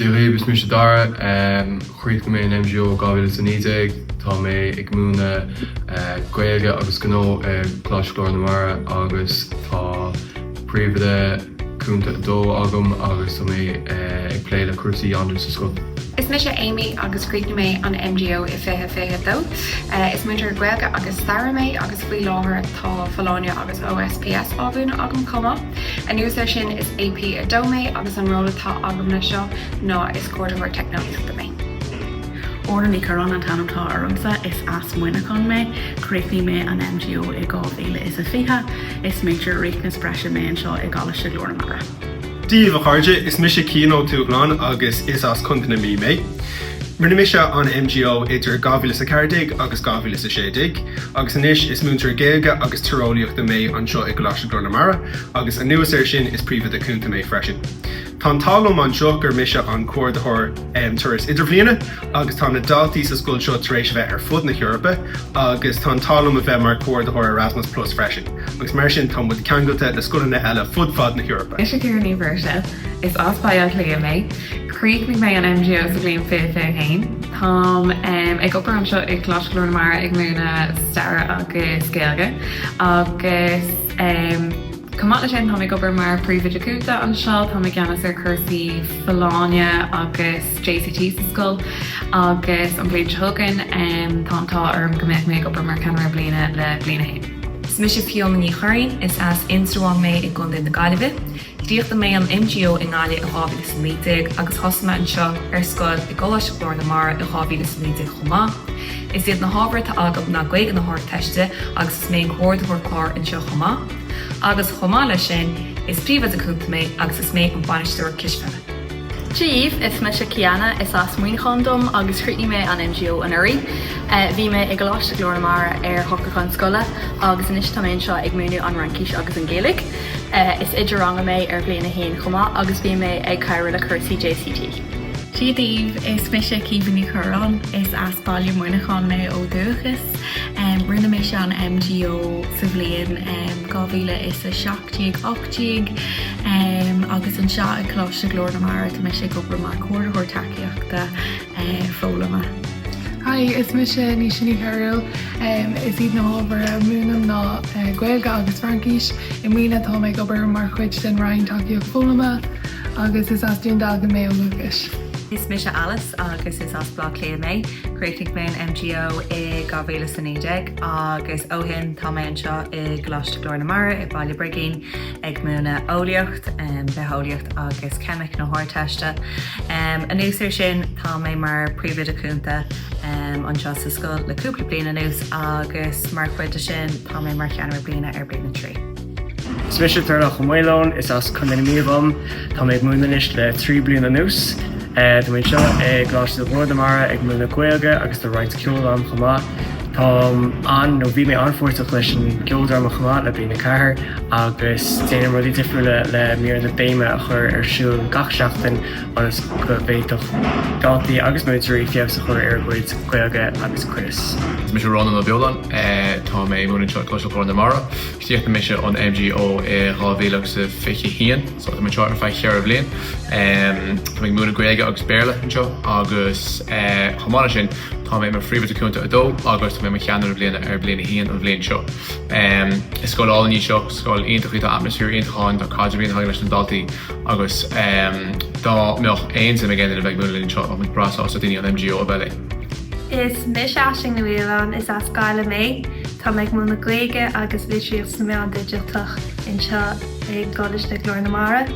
Dírí bis mis dara chuig mé an MGO gáhfuil san nídeag, tá mé ag múna gaeilge agus gó Coláiste Ghlór na Mara agus tá príomhide cúnta dó agam agus tá mé ag pléile cuasaí anú sa scoil. Is mis Amy agus críicne mé an MGO I fithe dó. Is muintear gaeilge agus staire mé agus faoi láthair tá Fáileáine agus OSPS ábhúna agam comá. A nuas sin is AP a dó mé agus an róla tá agam na seo ná is cuairteoir technoliaachta mé. Ordaní Corona tanamtá armsa is as muine chun mé, críicní mé an MGO I gábhíle is a fiche, is méidir riachnas breise mé an seo I Coláiste Ghlór na Mara. Díomh a chairde is mise cíó túgláán agus is as contana mí mé. Rinne mise an MGO idir gábhíle sa cardig agus gábhíle sa sédig, agus inis is múntar gaeilge agus turóíochta mé an seo I Coláiste Ghlór na Mara, agus a nuas sin is príomhad a cúnta mé freisin. Tá talm an seo gur mise an cuairdathir turas idirbhbliana, agus tá na daltaí sa scoil seo tar éis bheith ar fud na Eorpa, agus tá talm a bheith mar cuairdathir Erasmus Plus freisin. Agus mar sin tá mud ceangailte na scoileanna eile fud fad na Eorpa. Is céirní bhirse is ospáil lí mé, críicní mé an MGO sa bblion fithe hain. Tá ag opair an seo I Coláiste Ghlór na Mara ag múna staire agus gaeilge, agus Cumá sin tá ag obair mar príomhide cúta an seo, tá ag ceannas ar cursaí Fáileáine agus JCT sa scoil, agus an bblion thugan tátá arm go mbeadh mé ag obair mar ceannar bliana le bliana hain. Is mis fiomní choirín is as instruáin mé I gcónaí na Gaillimhe. Díochta mé an MGO I ngáile I ghabhíle sa míteag agus thosaime an seo ar scoil I Coláiste Ghlór na Mara I ghabhíle sa míteag chomá. Is iad na hábhar tá agam na gaeilge na thir teiste agus is mé an cuairdathir chlár an seo chomá. Agus chomá lei sin is príomhad a cúnta mé agus is mé an banisteoir cisfeile. Díomh is me Ciana is as muoin chundum agus críicní mé an MGO an Uirthi. Bhí mé ag Coláiste Ghlór na Mara ar thocachan scoile agus inis tá mé seo ag múnú an rancíis agus an Gaeilge. Is idirranga mé ar bliana hain chomá agus bhí mé ag cairú le cursaí JCT. Díomh is mise cíbhaní chorán is as bailú muine chun mé ó dúchas. Rinne mé se an MGO sa bblion gábhíle is a 7-8 agus an seo I Coláiste Ghlór na Mara tá mé sé gobar mar cuairdathir takeíochta fólama. Hi, is mis ní sinní Carol is iad na hábhar a múnam ná gaeilge agus Francíis I mína tá mé gobar mar chuid den rainn takeíocht fólama agus is as dún dalga mé ó Lucas. Is mis Alice agus is as blá léa mé, críicní mé an MGO I gábhíle sa nídeag agus óhin tá mé an seo I Coláiste Ghlór na Mara I Baile Brigín ag múna óliaocht, beóliaocht agus cemic na háirteiste. A núsir sin tá mé mar príomhide cúnta an seo sa scoil le cúpla bliana nús agus mar chuide sin tá mé mar cheannar bliana ar bliana trí. Smisha tarla chumélón is as condenimíom, tá mé múnanis le 3 bliana nús. Tá mé seo ag Coláiste Ghlór na Mara ag múna gaeilge agus do roiint ceolán chomá. Tá nó bhí mé anfuirteach leis an ceoldarm chomá le bliana chathair agus déanam rudí difriúla le míor na béime a chur ar siúil gach seachtain agus go bhéadach daltaí agus mútarí fiamh sa chur ar gcuid gaeilge agus cuiris. Is mis Ronan na Beolan, tá mé múna seo Coláiste Ghlór na Mara. Tíochta mé an MGO I ghabhíleach sa fiche hían, so tá mé seo ar feith chear blian. Tá mé múna gaeilge agus béarla an seo agus chomá sin tá mé mar príomhide cúnta a dó agus tá mé mar cheannar bliana ar bliana hían an bblion seo. Is scoil álaní seo scoil iontachaí tá atmosfér iontachain tá caidirbhíon haig leis an daltaí agus dá meoch aonsa mé gcéanna bheith múna líon seo a mid brasá sa daoine an MGO a bheile. Is mis asing na bhíolan is as gaile mé, tá méid múna gaeilge agus litríoch sa mé an digitalach in seo ag Coláiste Ghlór na Mara.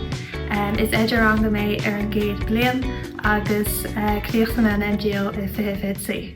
Is idirranga mé ar an gcéad blian agus críochta mé an MGO I fithe